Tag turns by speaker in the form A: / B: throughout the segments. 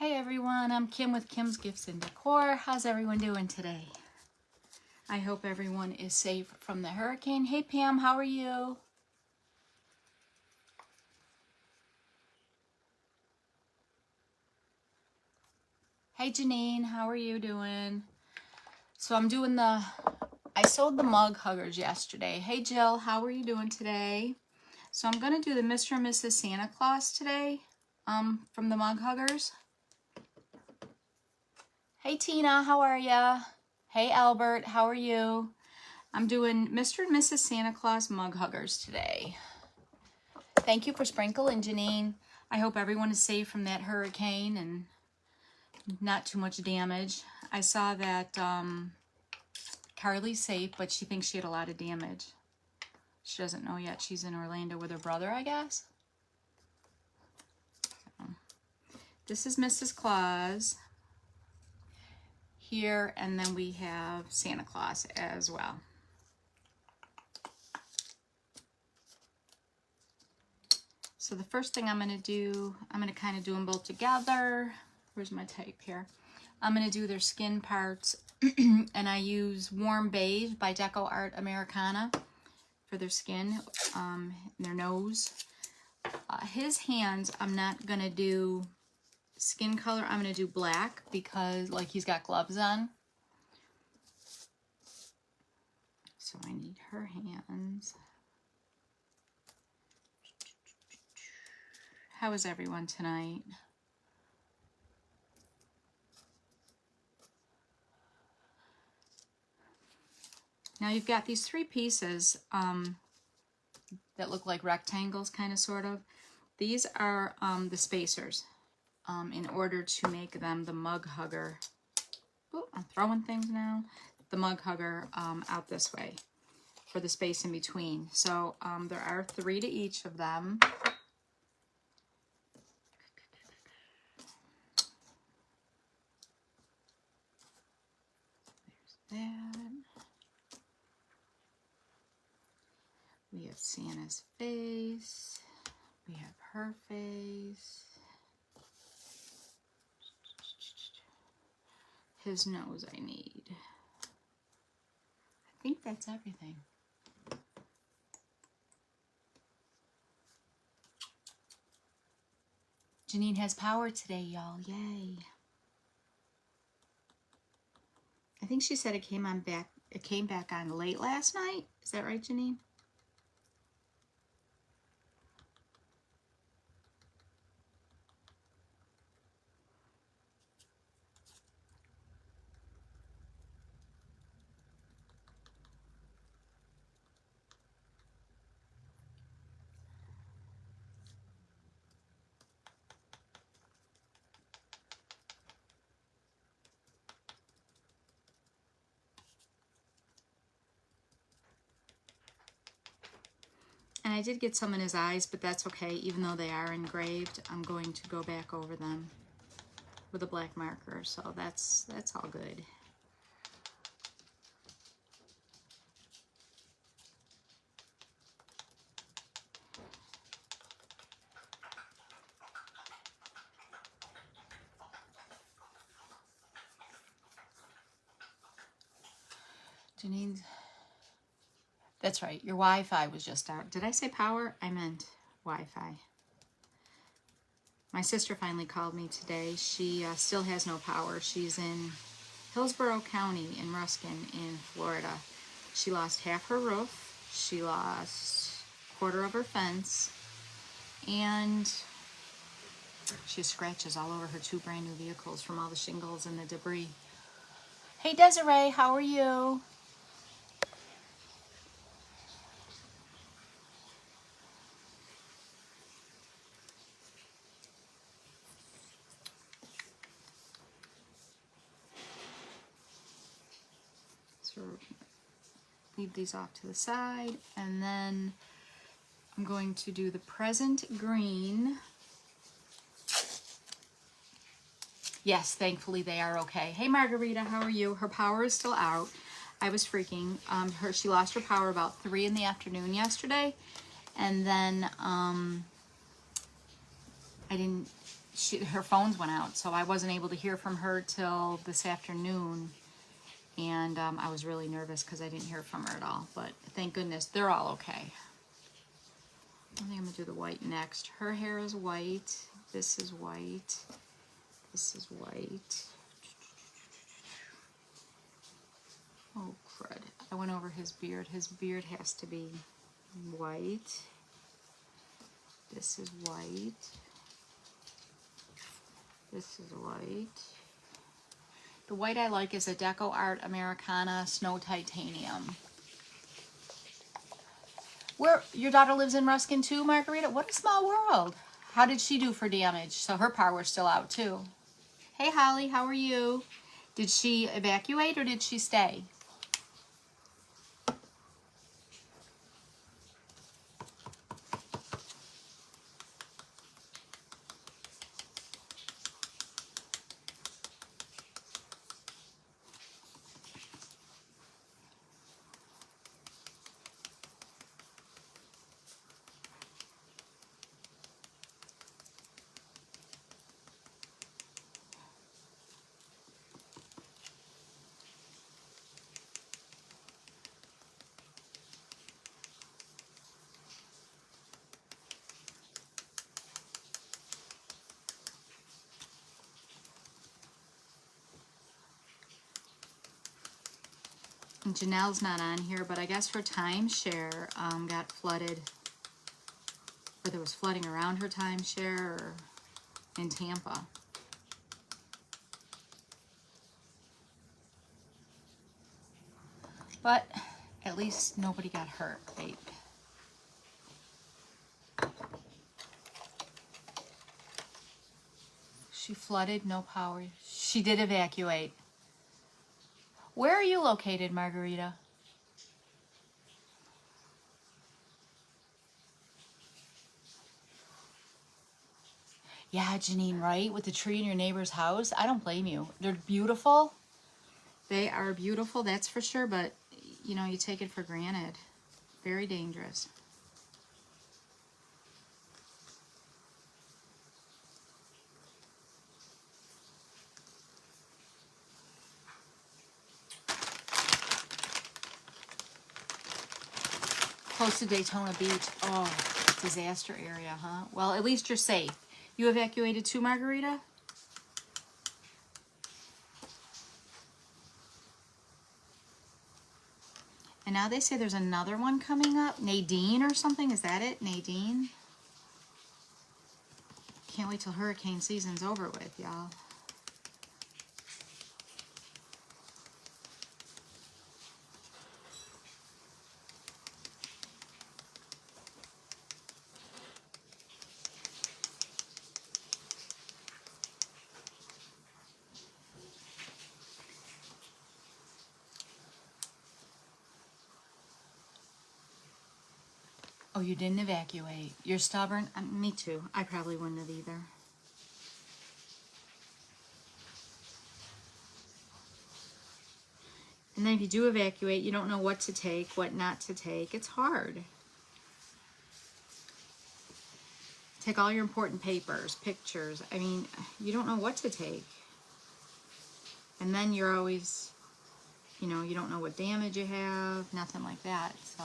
A: Hi everyone, I'm Kim with Kim's Gifts and Decor. How's everyone doing today? I hope everyone is safe from the hurricane. Hey Pam, how are you? Hey Janine, how are you doing? So I sold the mug huggers yesterday. Hey Jill, how are you doing today? So I'm gonna do the Mr. and Mrs. Santa Claus today from the mug huggers. Hey Tina, how are ya? Hey Albert, how are you? I'm doing Mr. and Mrs. Santa Claus Mug Huggers today. Thank you for sprinkling, Janine. I hope everyone is safe from that hurricane and not too much damage. I saw that Carly's safe, but she thinks she had a lot of damage. She doesn't know yet. She's in Orlando with her brother, I guess. So, this is Mrs. Claus here, and then we have Santa Claus as well. So the first thing I'm going to do, I'm going to kind of do them both together. Where's my tape here? I'm going to do their skin parts, and I use Warm Beige by Deco Art Americana for their skin, their nose. His hands, I'm not going to do skin color. I'm going to do black because like he's got gloves on. So I need her hands. How is everyone tonight? Now you've got these three pieces that look like rectangles, kind of, sort of. These are the spacers in order to make them the mug hugger. Ooh, I'm throwing things now. The mug hugger out this way for the space in between. So there are 3 to each of them. There's that. We have Santa's face. We have her face. His nose I need. I think that's everything. Janine has power today, y'all. Yay. I think she said it came back on late last night. Is that right, Janine? And I did get some in his eyes, but that's okay. Even though they are engraved, I'm going to go back over them with a black marker. So that's all good. Janine's... That's right. Your Wi-Fi was just out. Did I say power? I meant Wi-Fi. My sister finally called me today. She still has no power. She's in Hillsborough County in Ruskin in Florida. She lost half her roof. She lost a quarter of her fence. And she has scratches all over her 2 brand new vehicles from all the shingles and the debris. Hey Desiree, how are you? So leave these off to the side, and then I'm going to do the present green. Yes, thankfully they are okay. Hey Margarita, how are you? Her power is still out. I was freaking. She lost her power about 3 in the afternoon yesterday, and then her phones went out, so I wasn't able to hear from her till this afternoon. And I was really nervous because I didn't hear from her at all. But thank goodness, they're all okay. I think I'm going to do the white next. Her hair is white. This is white. This is white. Oh, crud. I went over his beard. His beard has to be white. This is white. This is white. The white I like is a Deco Art Americana Snow Titanium. Where your daughter lives in Ruskin too, Margarita? What a small world. How did she do for damage? So her power's still out too. Hey Holly, how are you? Did she evacuate or did she stay? And Janelle's not on here, but I guess her timeshare got flooded, or there was flooding around her timeshare or in Tampa. But at least nobody got hurt, right? She flooded, no power. She did evacuate. Where are you located, Margarita? Yeah, Janine, right? With the tree in your neighbor's house. I don't blame you. They're beautiful. They are beautiful, that's for sure, but, you know, you take it for granted. Very dangerous. Close to Daytona Beach. Oh, disaster area, huh? Well, at least you're safe. You evacuated too, Margarita? And now they say there's another one coming up. Nadine or something? Is that it? Nadine? Can't wait till hurricane season's over with, y'all. Oh, you didn't evacuate. You're stubborn? Me too. I probably wouldn't have either. And then if you do evacuate, you don't know what to take, what not to take. It's hard. Take all your important papers, pictures. I mean, you don't know what to take. And then you're always, you know, you don't know what damage you have, nothing like that, so.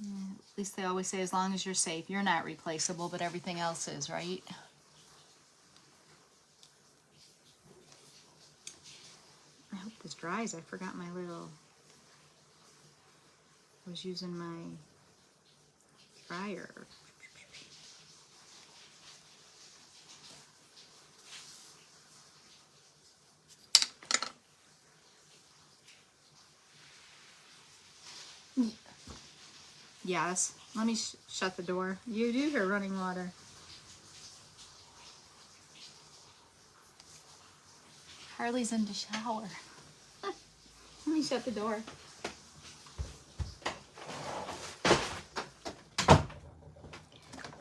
A: At least they always say as long as you're safe. You're not replaceable, but everything else is, right? I hope this dries. I forgot my little... I was using my dryer. Yes. Let me shut the door. You do hear running water. Harley's in the shower. Let me shut the door.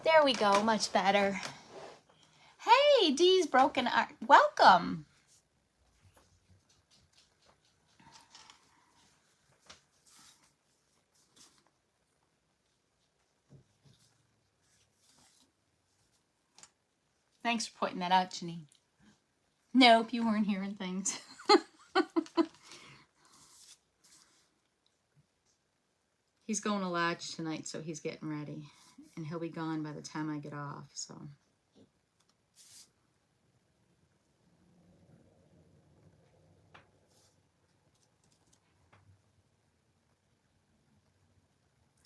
A: There we go, much better. Hey, Dee's Broken Art. Welcome. Thanks for pointing that out, Janine. Nope, you weren't hearing things. He's going to Lodge tonight, so he's getting ready. And he'll be gone by the time I get off, so.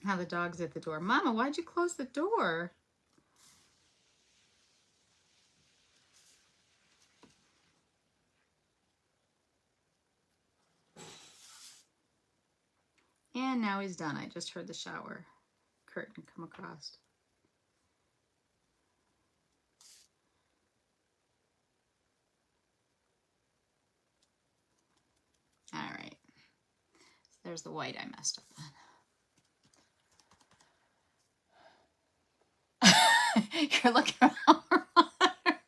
A: How the dog's at the door. Mama, why'd you close the door? And now he's done. I just heard the shower curtain come across. All right. So there's the white I messed up on. You're looking around for water.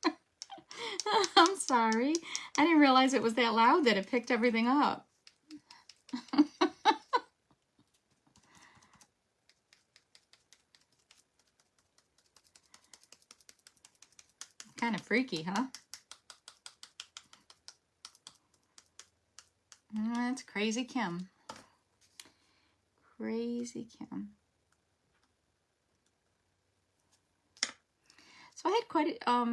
A: I'm sorry. I didn't realize it was that loud that it picked everything up. Kind of freaky, huh? That's Crazy Kim. Crazy Kim. So I had quite a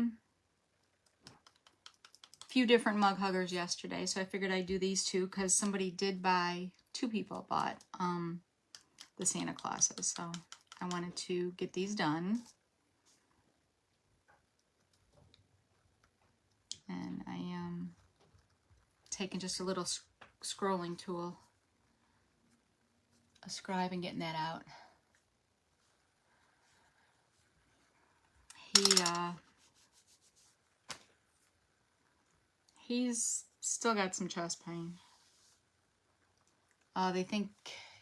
A: few different mug huggers yesterday, so I figured I'd do these two because somebody did buy, 2 people bought the Santa Clauses, so I wanted to get these done. And I am taking just a little scrolling tool, a scribe, and getting that out. He's still got some chest pain. They think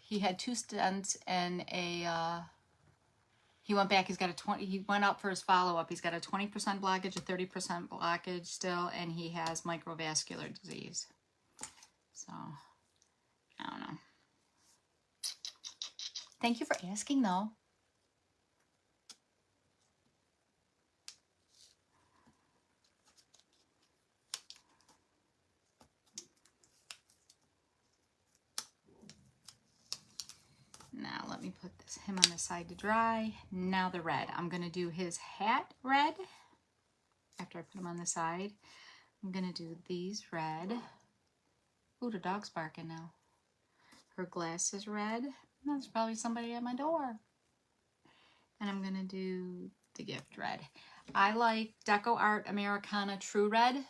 A: he had 2 stents and he went back. He's got a 20. He went up for his follow-up. He's got a 20% blockage, a 30% blockage still, and he has microvascular disease. So I don't know. Thank you for asking, though. Now let me put him on the side to dry. Now the red. I'm going to do his hat red. After I put him on the side, I'm going to do these red. Ooh, the dog's barking now. Her glasses red. That's probably somebody at my door. And I'm going to do the gift red. I like Deco Art Americana True Red.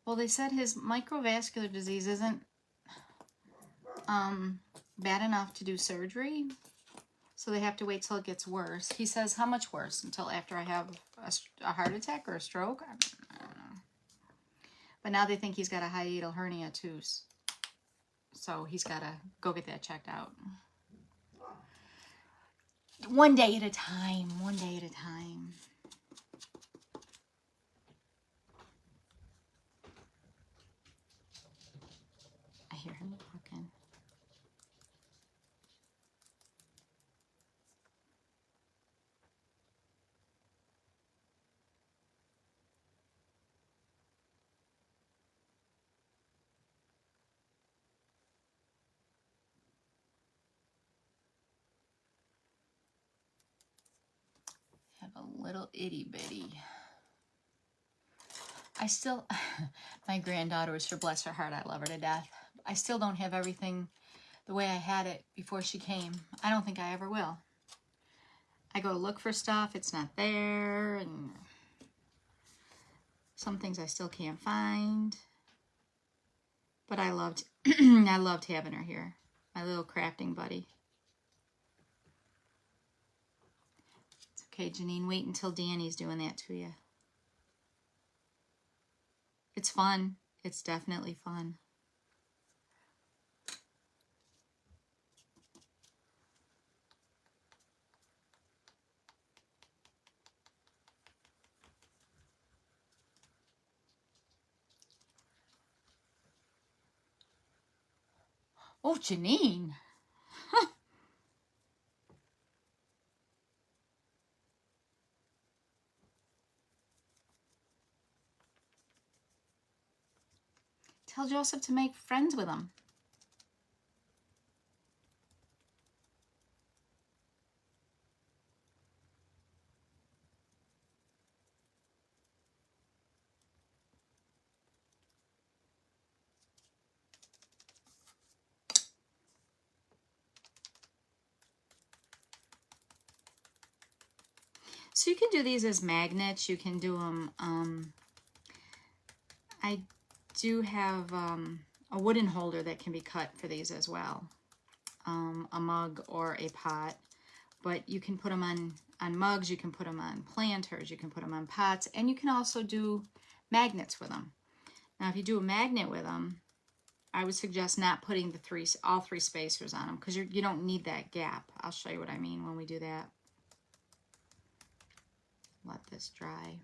A: Well, they said his microvascular disease isn't bad enough to do surgery, so they have to wait till it gets worse. He says, how much worse? Until after I have a heart attack or a stroke? I don't know. But now they think he's got a hiatal hernia too, so he's got to go get that checked out. One day at a time, one day at a time. I hear him walking. Have a little itty bitty. I still, my granddaughter was sure, bless her heart, I love her to death. I still don't have everything the way I had it before she came. I don't think I ever will. I go to look for stuff, it's not there, and some things I still can't find. But I loved, I loved having her here, my little crafting buddy. It's Okay, Janine, wait until Danny's doing that to you. It's fun. It's definitely fun. Oh, Janine. Tell Joseph to make friends with him. So you can do these as magnets. You can do them, I do have a wooden holder that can be cut for these as well. A mug or a pot. But you can put them on mugs, you can put them on planters, you can put them on pots, and you can also do magnets with them. Now, if you do a magnet with them, I would suggest not putting all three spacers on them because you don't need that gap. I'll show you what I mean when we do that. Let this dry.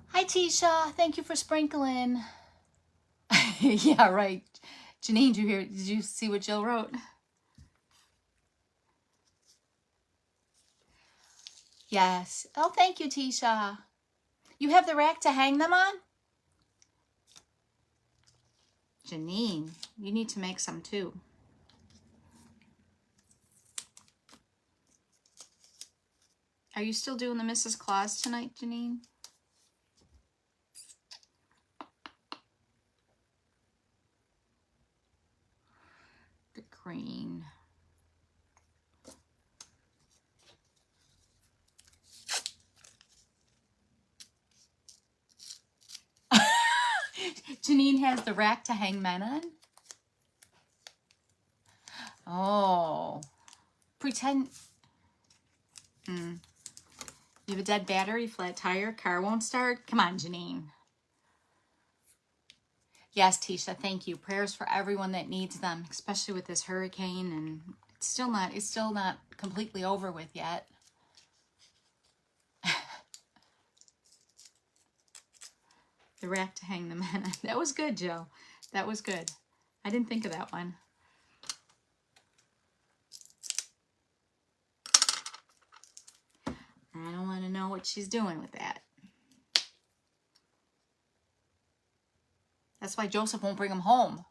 A: Hi, Tisha. Thank you for sprinkling. Yeah, right. Janine, did you see what Jill wrote? Yes. Oh, thank you, Tisha. You have the rack to hang them on? Janine, you need to make some too. Are you still doing the Mrs. Claus tonight, Janine? The green. Janine has the rack to hang men on? Oh. Pretend. You have a dead battery, flat tire, car won't start? Come on, Janine. Yes, Tisha, thank you. Prayers for everyone that needs them, especially with this hurricane, and it's still not completely over with yet. The rack to hang the men on. That was good, Jill. That was good. I didn't think of that one. I don't want to know what she's doing with that. That's why Joseph won't bring him home.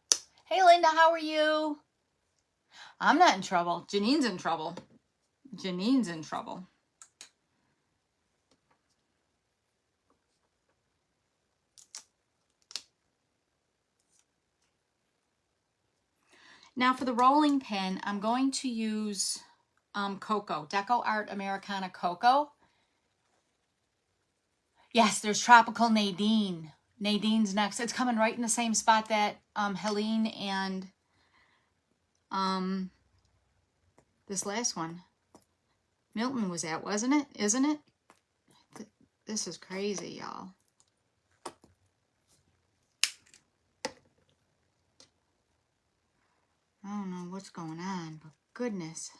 A: Hey, Linda, how are you? I'm not in trouble. Janine's in trouble. Janine's in trouble. Now for the rolling pin, I'm going to use Cocoa, Deco Art Americana Cocoa. Yes, there's Tropical Nadine. Nadine's next. It's coming right in the same spot that Helene and this last one, Milton, was at, wasn't it? Isn't it? This is crazy, y'all. I don't know what's going on, but goodness.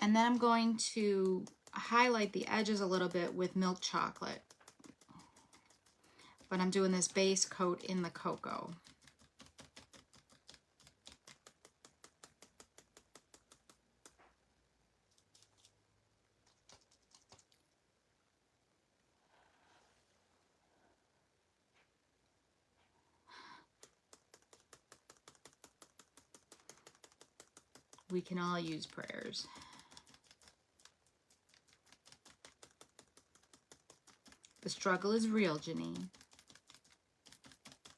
A: And then I'm going to highlight the edges a little bit with milk chocolate. But I'm doing this base coat in the cocoa. We can all use prayers. The struggle is real, Janine.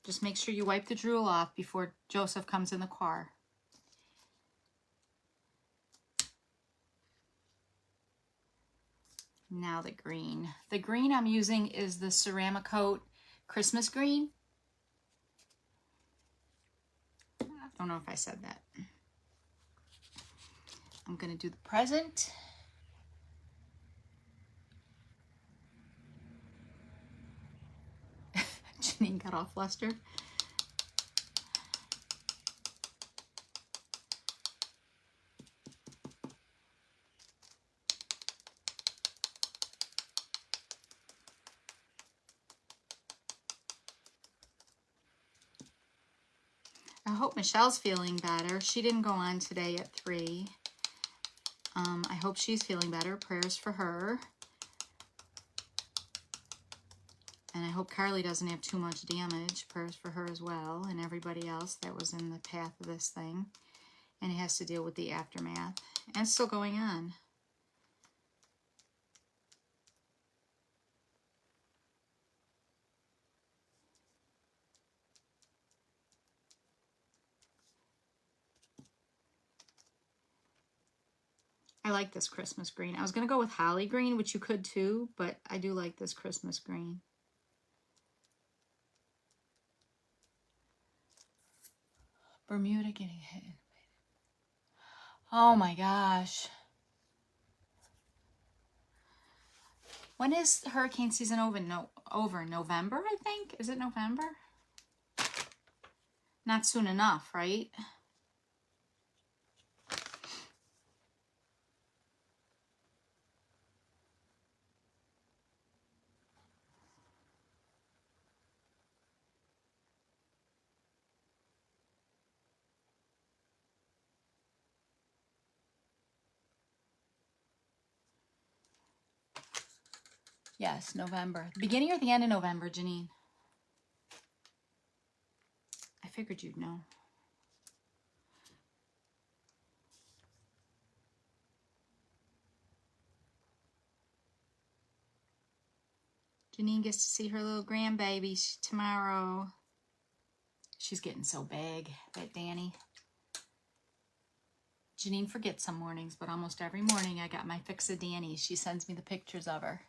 A: Just make sure you wipe the drool off before Joseph comes in the car. Now the green. The green I'm using is the Ceramic Coat Christmas green. I don't know if I said that. I'm going to do the present. Janine got all flustered. I hope Michelle's feeling better. She didn't go on today at 3. I hope she's feeling better. Prayers for her. And I hope Carly doesn't have too much damage. Prayers for her as well, and everybody else that was in the path of this thing. And it has to deal with the aftermath. And it's still going on. I like this Christmas green. I was going to go with holly green, which you could too, but I do like this Christmas green. Bermuda getting hit. Oh my gosh. When is hurricane season over? Over November, I think. Is it November? Not soon enough, right? Yes, November. The beginning or the end of November, Janine? I figured you'd know. Janine gets to see her little grandbaby tomorrow. She's getting so big, that Danny. Janine forgets some mornings, but almost every morning I got my fix of Danny. She sends me the pictures of her.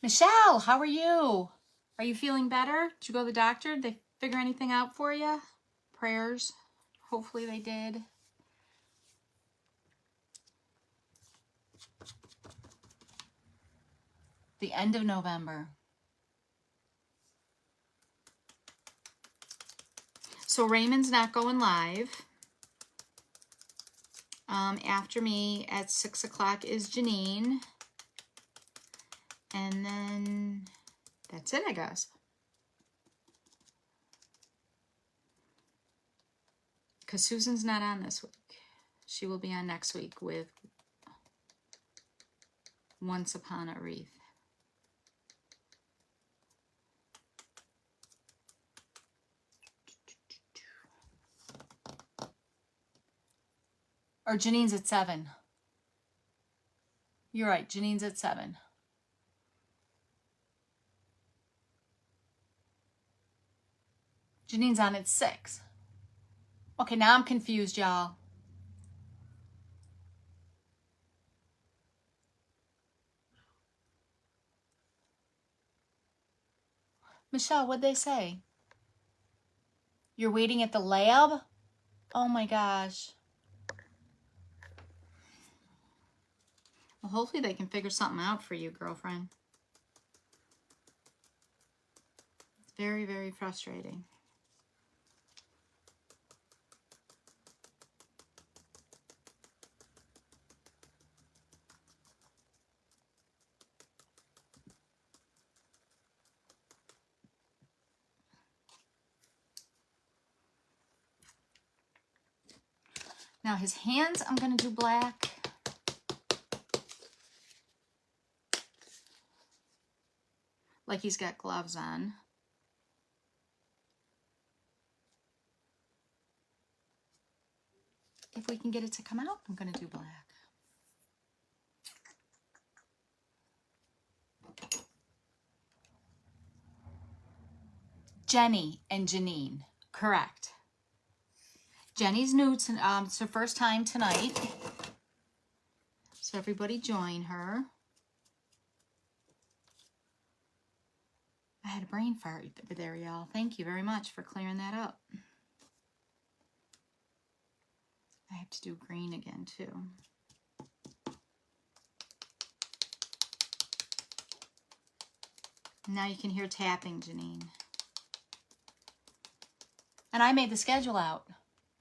A: Michelle, how are you? Are you feeling better? Did you go to the doctor? Did they figure anything out for you? Prayers. Hopefully they did. The end of November. So Raymond's not going live. After me at 6 o'clock is Janine. And then that's it, I guess. Because Susan's not on this week. She will be on next week with Once Upon a Wreath. Or Janine's at 7. You're right, Janine's at 7. Janine's on at 6. Okay, now I'm confused, y'all. Michelle, what'd they say? You're waiting at the lab? Oh my gosh. Well, hopefully they can figure something out for you, girlfriend. It's very, very frustrating. Now his hands, I'm going to do black. Like he's got gloves on. If we can get it to come out, I'm going to do black. Jenny and Janine, correct. Jenny's new, it's her first time tonight. So everybody join her. I had a brain fart there, y'all. Thank you very much for clearing that up. I have to do green again, too. Now you can hear tapping, Janine. And I made the schedule out.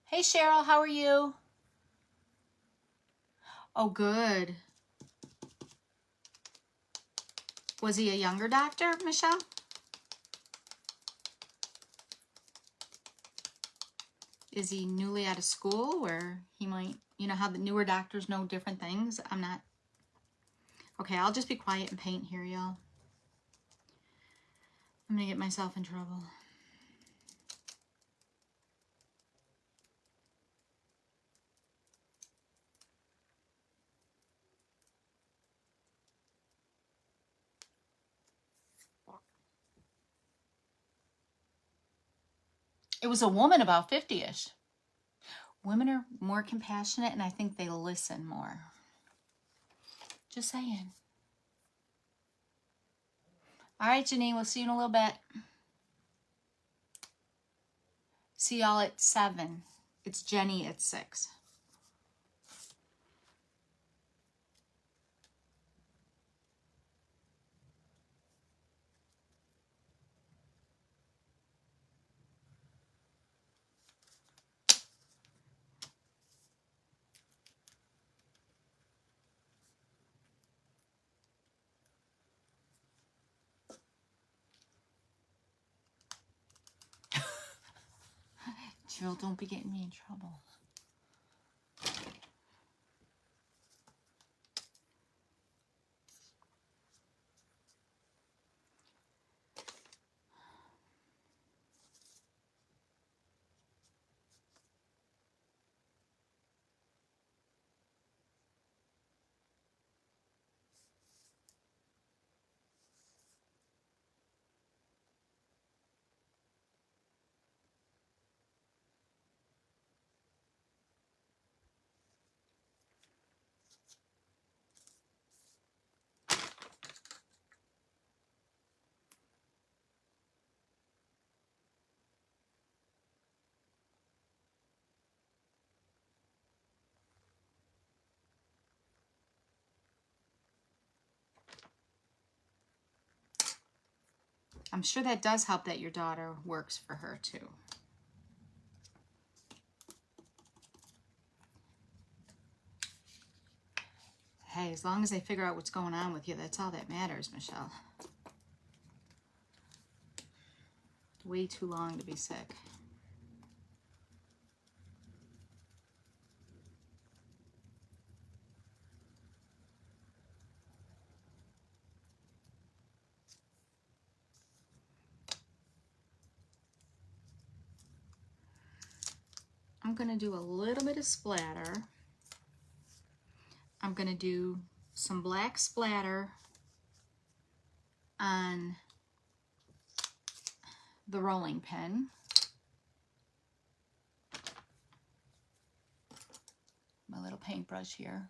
A: Hey, Cheryl, how are you? Oh, good. Was he a younger doctor, Michelle? Is he newly out of school where he might, you know how the newer doctors know different things? I'm not. Okay, I'll just be quiet and paint here, y'all. I'm going to get myself in trouble. It was a woman about 50-ish. Women are more compassionate, and I think they listen more. Just saying. All right, Janine, we'll see you in a little bit. See y'all at 7. It's Jenny at 6. Jill, don't be getting me in trouble. I'm sure that does help that your daughter works for her, too. Hey, as long as they figure out what's going on with you, that's all that matters, Michelle. Way too long to be sick. I'm going to do a little bit of splatter. I'm going to do some black splatter on the rolling pin. My little paintbrush here.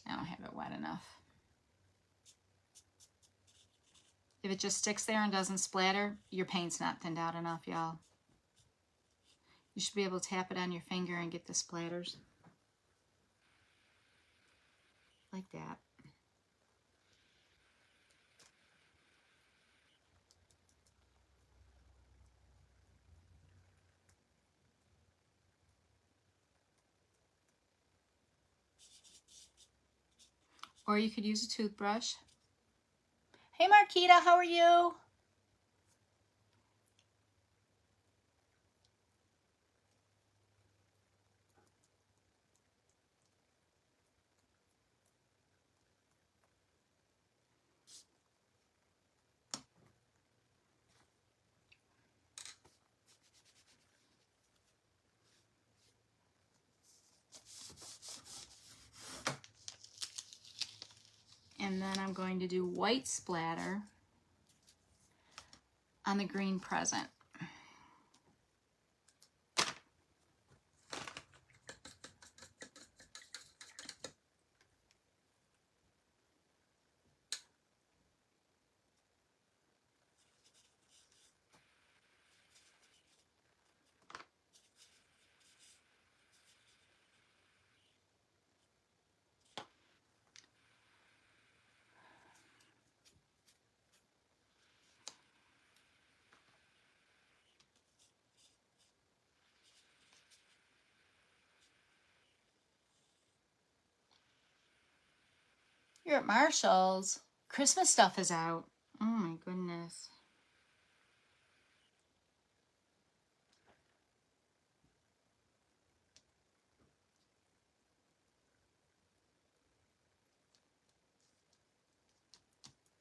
A: I don't have it wet enough. If it just sticks there and doesn't splatter, your paint's not thinned out enough, y'all. You should be able to tap it on your finger and get the splatters. Like that. Or you could use a toothbrush. Hey Marquita, how are you? And then I'm going to do white splatter on the green present. You're at Marshall's. Christmas stuff is out. Oh my goodness.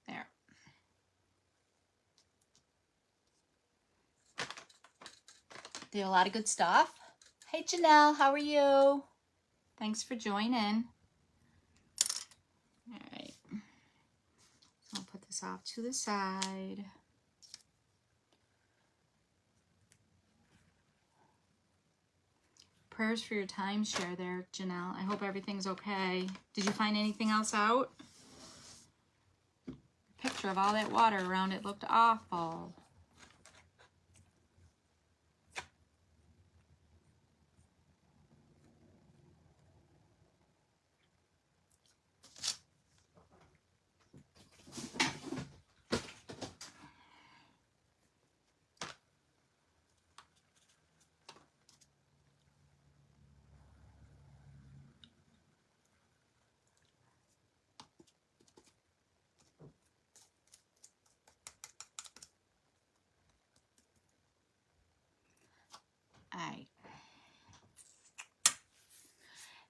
A: There. They have a lot of good stuff. Hey Janelle, how are you? Thanks for joining. All right. So I'll put this off to the side. Prayers for your timeshare there, Janelle. I hope everything's okay. Did you find anything else out? The picture of all that water around it looked awful. All right.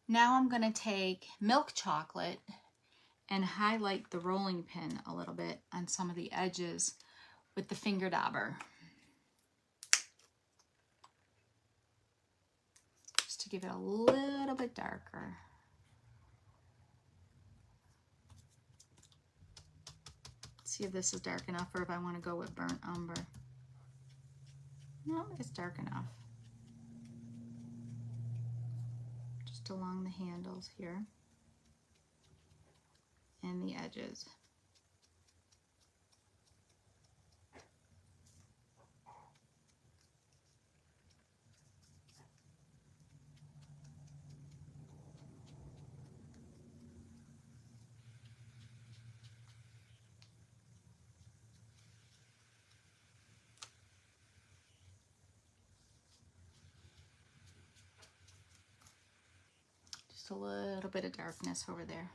A: Now I'm going to take milk chocolate and highlight the rolling pin a little bit on some of the edges with the finger dauber. Just to give it a little bit darker. See if this is dark enough or if I want to go with burnt umber. No, it's dark enough. Just along the handles here and the edges. Just a little bit of darkness over there.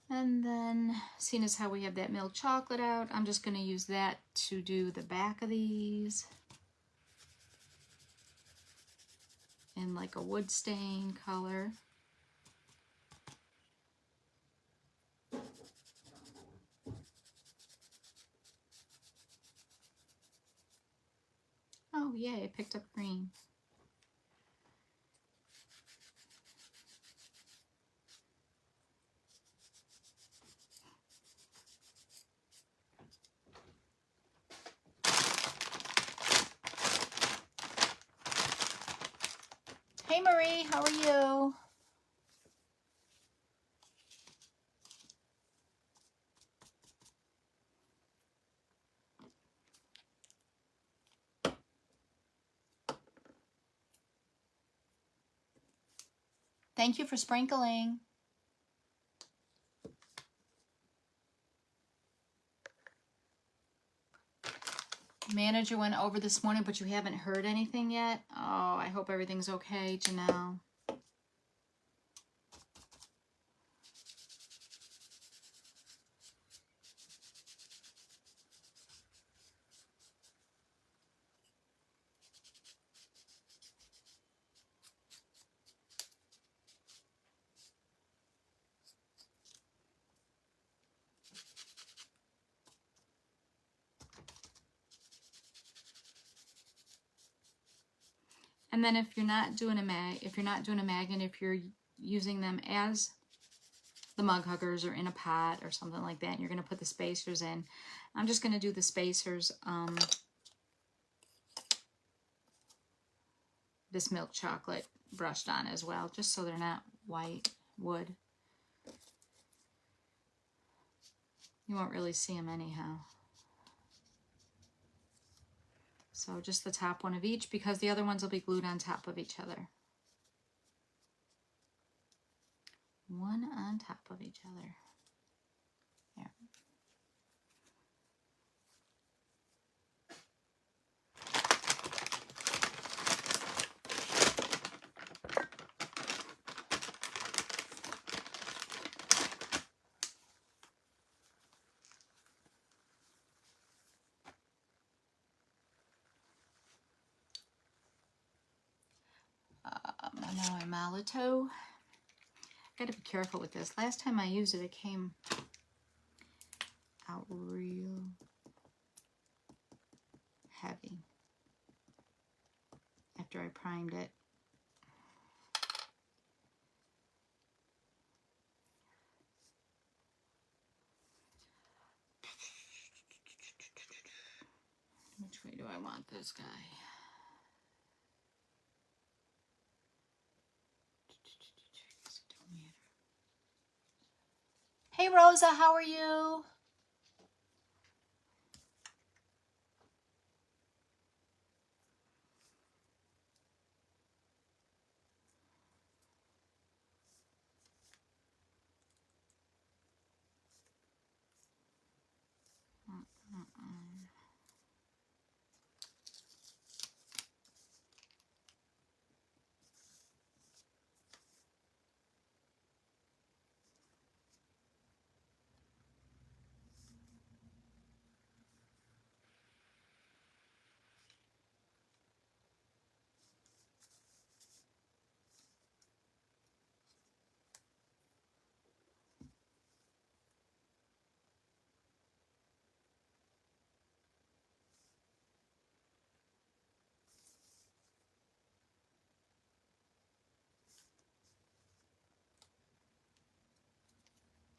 A: And then, seeing as how we have that milk chocolate out, I'm just going to use that to do the back of these in like a wood stain color. Oh yay, I picked up green. Hey Marie, how are you? Thank you for sprinkling. Manager went over this morning, but you haven't heard anything yet? Oh, I hope everything's okay, Janelle. And then if you're not doing a magnet, if you're using them as the mug huggers are in a pot or something like that, and you're going to put the spacers in. I'm just going to do the spacers, this milk chocolate brushed on as well, just so they're not white wood. You won't really see them anyhow. So just the top one of each, because the other ones will be glued on top of each other. One on top of each other. There. Now I'm Malito. Gotta be careful with this. Last time I used it, it came out real heavy after I primed it. Which way do I want this guy? Hey Rosa, how are you?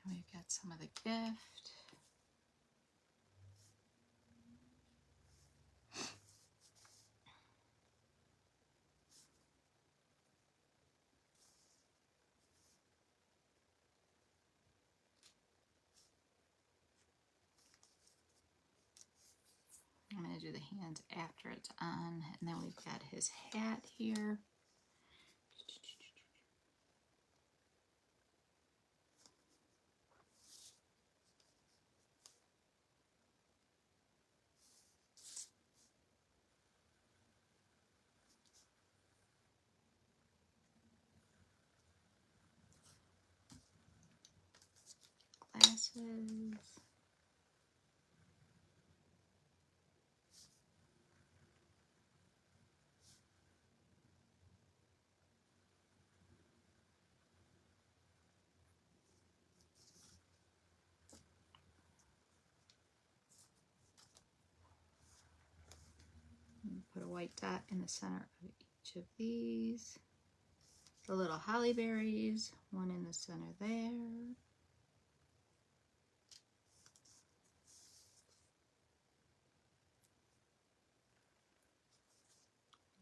A: We've got some of the gift. I'm going to do the hands after it's on, and then we've got his hat here. Glasses. Put a white dot in the center of each of these. The little holly berries, one in the center there.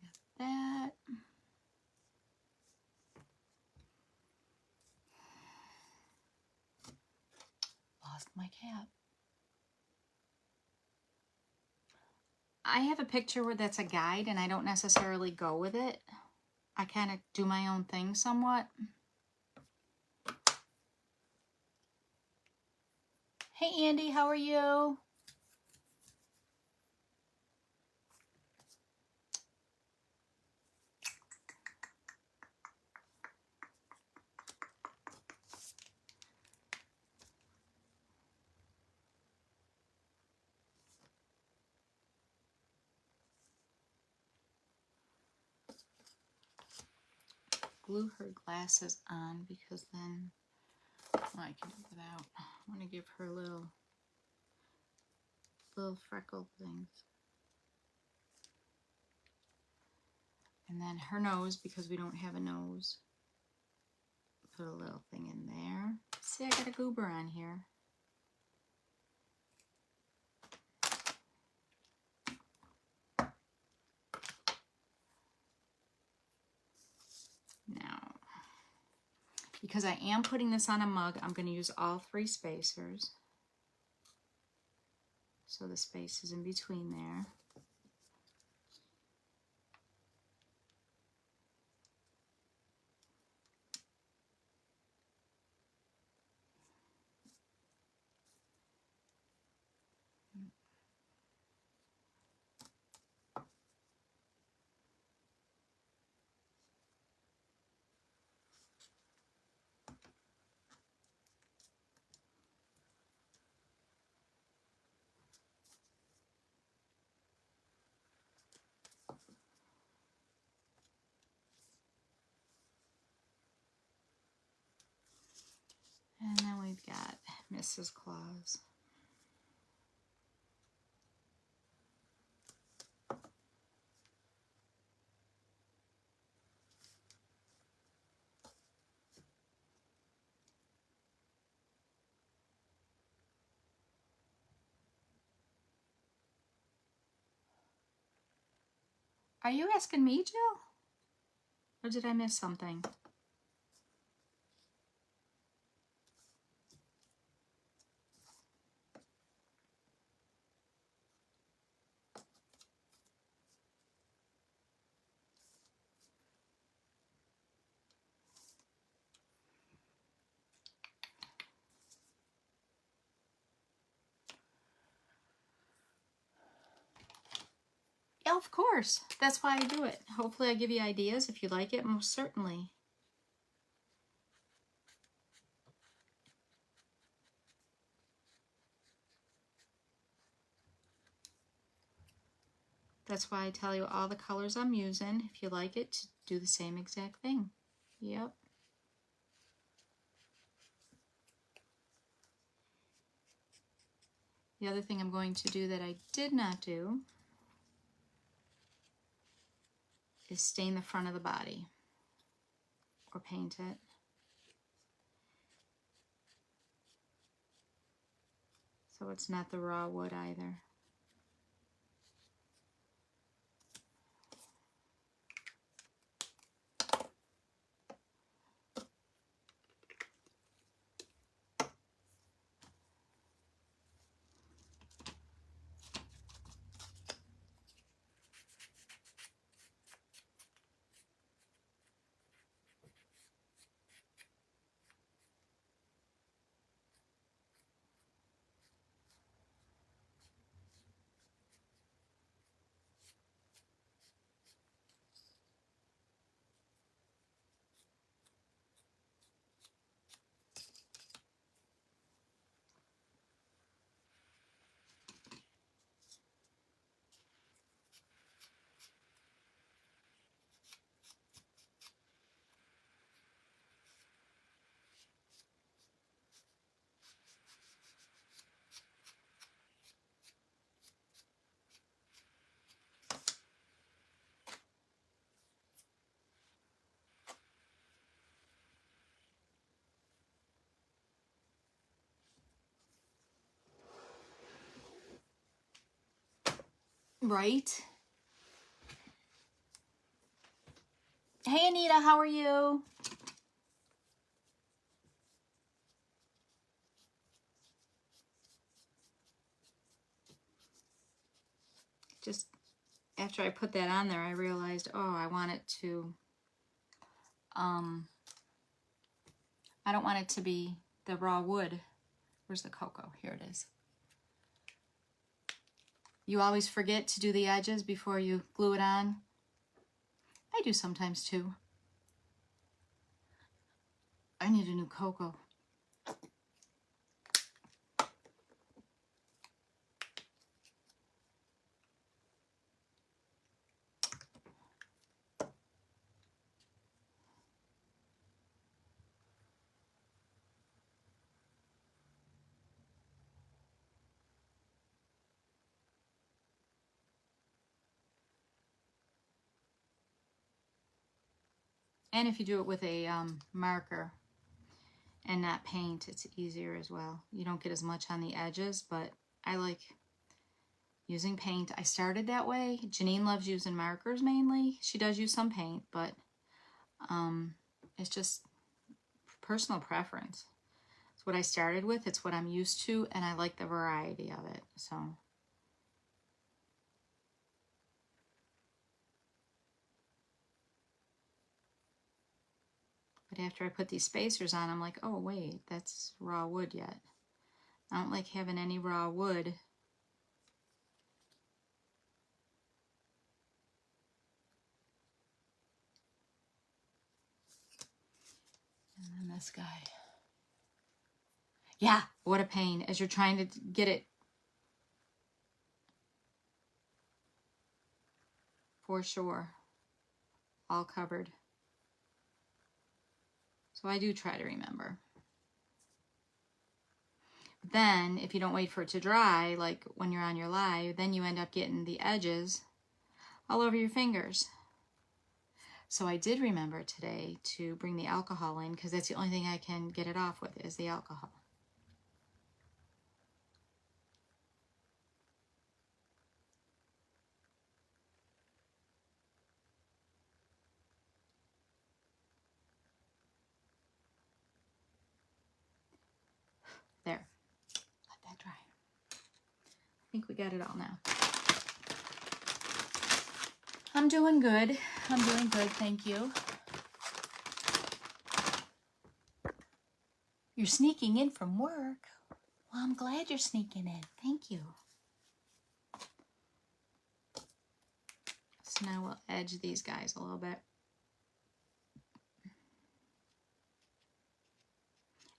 A: Got that. Lost my cap. I have a picture where that's a guide and I don't necessarily go with it. I kind of do my own thing somewhat. Hey Andy, how are you? Glue her glasses on because then I can do without. I want to give her little freckled things. And then her nose, because we don't have a nose. put a little thing in there. See, I got a goober on here. Now, because I am putting this on a mug, I'm going to use all 3 spacers. So the space is in between there. And then we've got Mrs. Claus. Are you asking me, Jill? Or did I miss something? Yeah, of course. That's why I do it. Hopefully I give you ideas. If you like it, most certainly. That's why I tell you all the colors I'm using. If you like it, do the same exact thing. Yep. The other thing I'm going to do that I did not do is stain the front of the body or paint it. So it's not the raw wood either. Right? Hey Anita, how are you? Just after I put that on there, I realized, oh, I want it to, I don't want it to be the raw wood. Where's the cocoa? Here it is. You always forget to do the edges before you glue it on. I do sometimes too. I need a new cocoa. And if you do it with a marker, and not paint, it's easier as well. You don't get as much on the edges, but I like using paint. I started that way. Janine loves using markers mainly. She does use some paint, but it's just personal preference. It's what I started with. It's what I'm used to, and I like the variety of it. So, but after I put these spacers on, I'm like, oh wait, that's raw wood yet. I don't like having any raw wood. And then this guy. Yeah, what a pain as you're trying to get it for sure all covered. So I do try to remember. Then if you don't wait for it to dry, like when you're on your live, then you end up getting the edges all over your fingers. So I did remember today to bring the alcohol in, because that's the only thing I can get it off with is the alcohol. There, let that dry. I think we got it all now. I'm doing good. I'm doing good, thank you. You're sneaking in from work. Well, I'm glad you're sneaking in. Thank you. So now we'll edge these guys a little bit.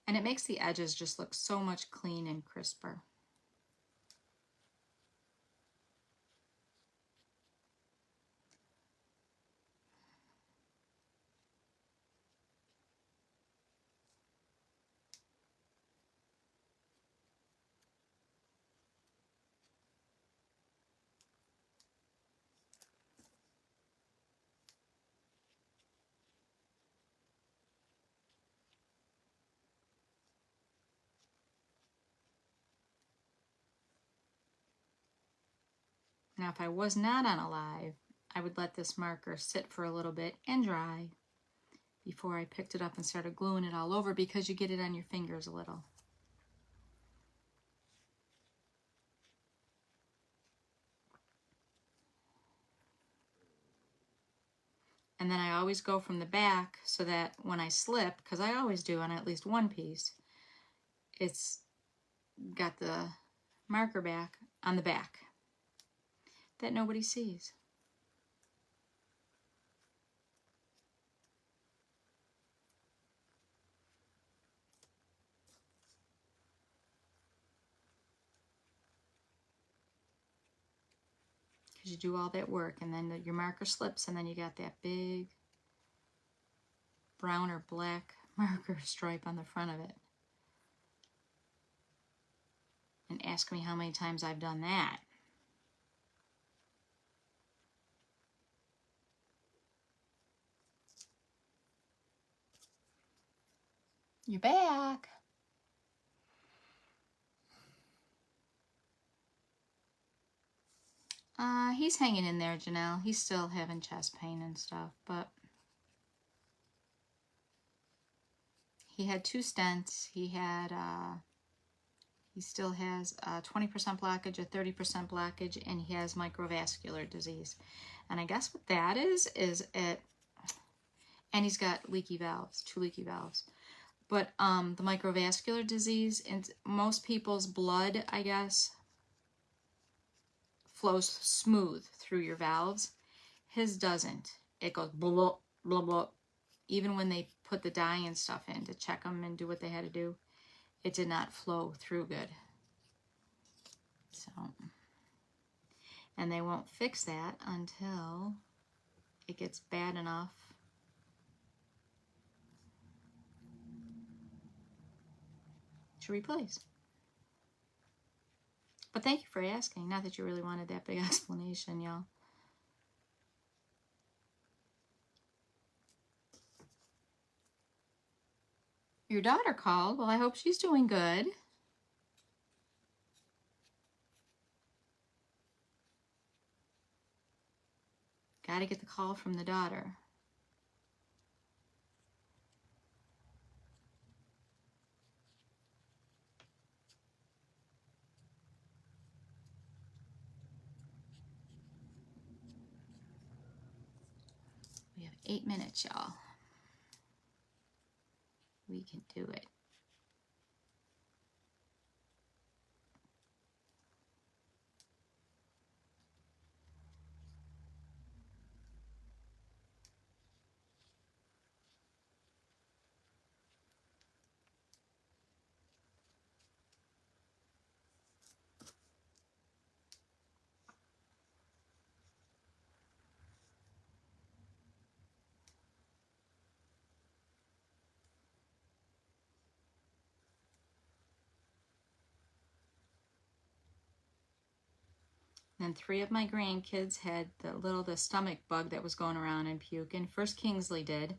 A: And it makes the edges just look so much clean and crisper. Now, if I was not on a live, I would let this marker sit for a little bit and dry before I picked it up and started gluing it all over, because you get it on your fingers a little. And then I always go from the back so that when I slip, because I always do on at least one piece, it's got the marker back on the back that nobody sees. Because you do all that work, and then your marker slips, and then you got that big brown or black marker stripe on the front of it. And ask me how many times I've done that. You're back. He's hanging in there, Janelle. He's still having chest pain and stuff, but he had 2 stents. He still has a 20% blockage, a 30% blockage, and he has microvascular disease. And I guess what that is and he's got leaky valves, 2 leaky valves. But the microvascular disease, in most people's blood, I guess, flows smooth through your valves. His doesn't. It goes blah, blah, blah. Even when they put the dye and stuff in to check them and do what they had to do, it did not flow through good. So, and they won't fix that until it gets bad enough to replace. But thank you for asking. Not that you really wanted that big explanation, y'all. Your daughter called. Well, I hope she's doing good. Got to get the call from the daughter. We have 8 minutes, y'all. We can do it. And 3 of my grandkids had the stomach bug that was going around and puking. First Kingsley did,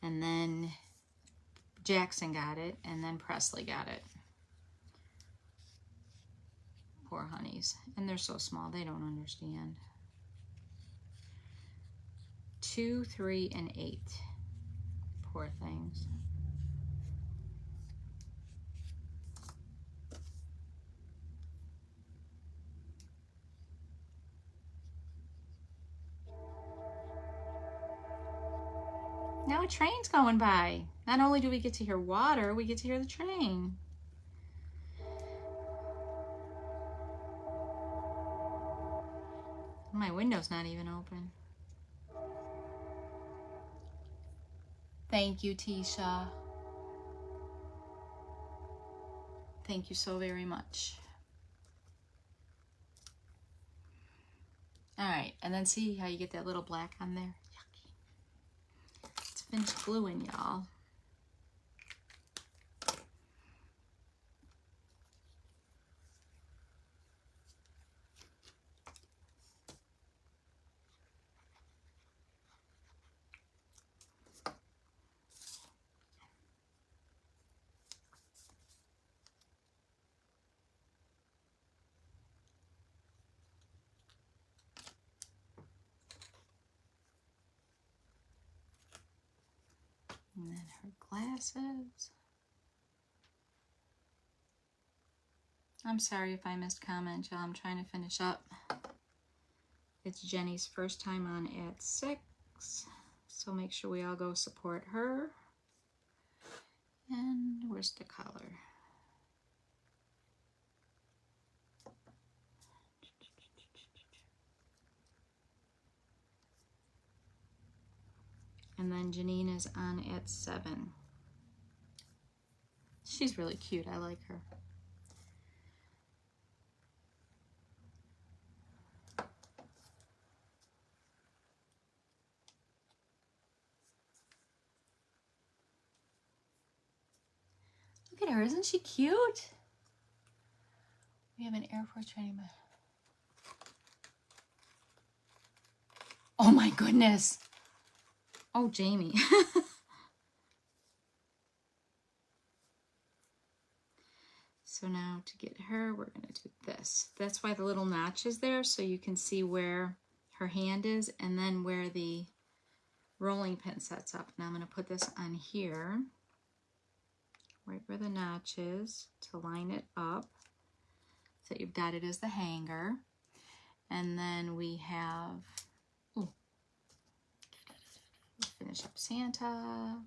A: and then Jackson got it, and then Presley got it. Poor honeys. And they're so small, they don't understand. 2, 3, and 8. Poor things. Now a train's going by. Not only do we get to hear water, we get to hear the train. My window's not even open. Thank you, Tisha. Thank you so very much. All right, and then see how you get that little black on there? Yucky. Let's finish gluing, y'all. And then her glasses. I'm sorry if I missed comment, y'all. I'm trying to finish up. It's Jenny's first time on at 6, so make sure we all go support her. And where's the color? And then Janine is on at 7. She's really cute. I like her. Look at her. Isn't she cute? We have an Air Force training. Oh my goodness. Oh, Jamie. So now to get her, we're going to do this. That's why the little notch is there, so you can see where her hand is and then where the rolling pin sets up. Now I'm going to put this on here, right where the notch is, to line it up so you've got it as the hanger. And then we have, ooh, finish up Santa.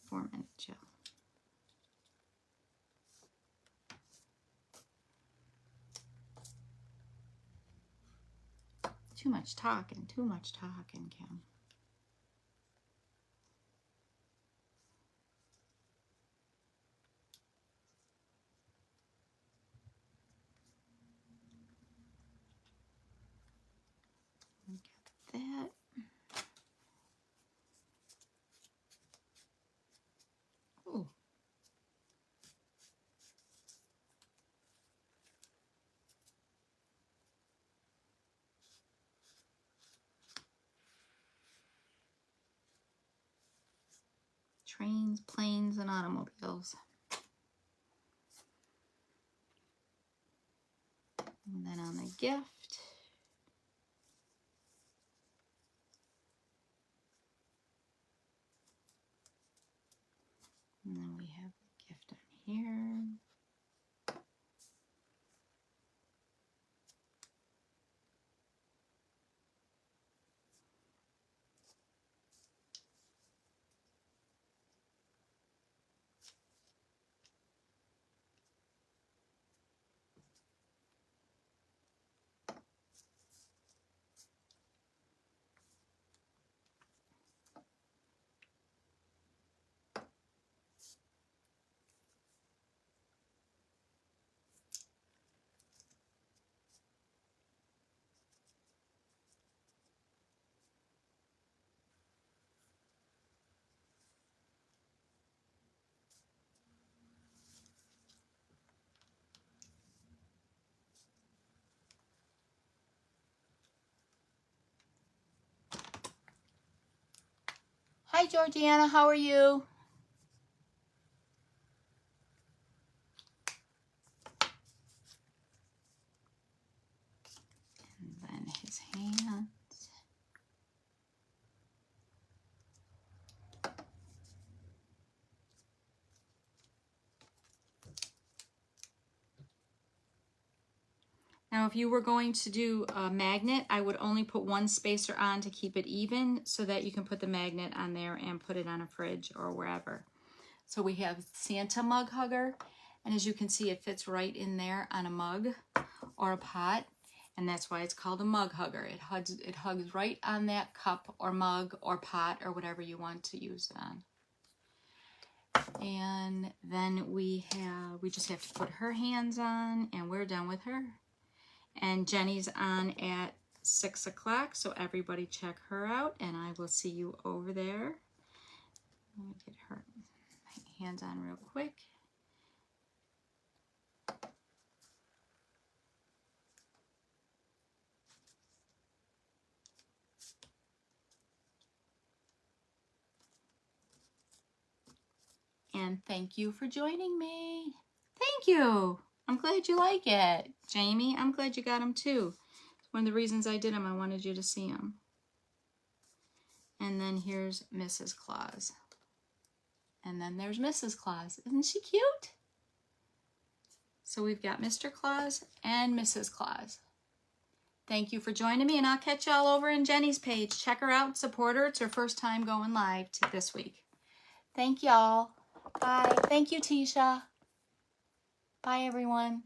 A: 4 minutes, y'all. Too much talking, Kim. We got that. Ooh. trains, planes, and automobiles. And then on the gift, and then we have the gift on here. Hi, Georgiana, how are you? And then his hands. Now, if you were going to do a magnet, I would only put one spacer on to keep it even so that you can put the magnet on there and put it on a fridge or wherever. So we have Santa Mug Hugger, and as you can see, it fits right in there on a mug or a pot, and that's why it's called a mug hugger. It hugs right on that cup or mug or pot or whatever you want to use it on. And then we just have to put her hands on, and we're done with her. And Jenny's on at 6 o'clock, so everybody check her out, and I will see you over there. Let me get her hands on real quick. And thank you for joining me. Thank you. I'm glad you like it. Jamie, I'm glad you got them too. It's one of the reasons I did them. I wanted you to see them. And then here's Mrs. Claus. And then there's Mrs. Claus. Isn't she cute? So we've got Mr. Claus and Mrs. Claus. Thank you for joining me, and I'll catch y'all over in Jenny's page. Check her out, support her. It's her first time going live this week. Thank y'all. Bye. Thank you, Tisha. Bye, everyone.